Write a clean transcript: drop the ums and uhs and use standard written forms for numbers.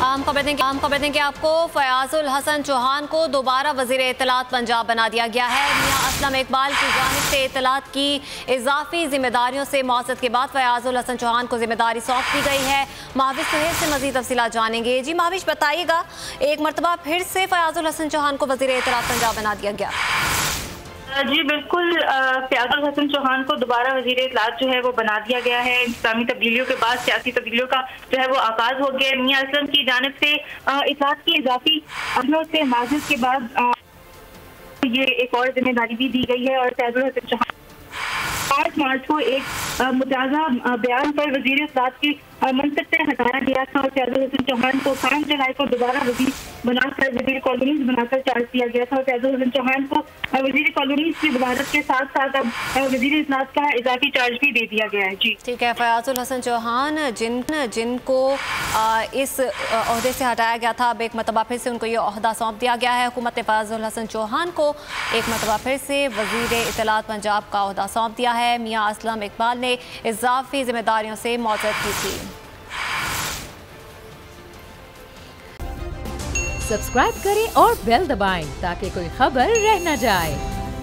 आम खबर दें कि आपको फयाजुल हसन चौहान को दोबारा वजीर इत्तलात पंजाब बना दिया गया है। मियां असलम इकबाल की जानिब से इत्तलात की इजाफी जिम्मेदारियों से मौसद के बाद फयाजुल हसन चौहान को जिम्मेदारी सौंप दी गई है। महाविश सुहेल से मजीद तफसीलात जानेंगे। जी महाविश, बताइएगा, एक मरतबा फिर से फयाजुल हसन चौहान को वजीर इत्तलात पंजाब बना दिया गया। जी बिल्कुल, फयाजुल हसन चौहान को दोबारा वजीर इत्तलात जो है वो बना दिया गया है। इस्लामी तब्दीलियों के बाद सियासी तब्दीलियों का जो है वो आगाज हो गया। मियां असलम की जानिब से इत्तलात की इजाफी अमलों से माजिद के बाद ये एक और जिम्मेदारी भी दी गई है और फयाजुल हसन चौहान 5 मार्च को एक मुताजा बयान पर वजीर इत्तलात की मनसब से हटाया गया था और फयाजुल हसन चौहान को 5 जुलाई को दोबारा वजीर बनाकर वजीर कॉलोनीज बनाकर चार्ज दिया गया था और फयाजुल हसन चौहान को वजीर कॉलोनीज की वजारत के साथ साथ अब वजीर इत्तलात का इजाफी चार्ज भी दे दिया गया है। जी ठीक है। फयाजुल हसन चौहान जिनको इस ओहदे से हटाया गया था, अब एक मरतबा फिर से उनको ये ओहदा सौंप दिया गया है। हुकूमत ने फयाजुल हसन चौहान को एक मरतबा फिर से वजीर इत्तलात पंजाब का ओहदा सौंप दिया है। मियां असलम इकबाल ने इजाफी जिम्मेदारियों से मौजूद की थी। सब्सक्राइब करें और बेल दबाएं ताकि कोई खबर रह न जाए।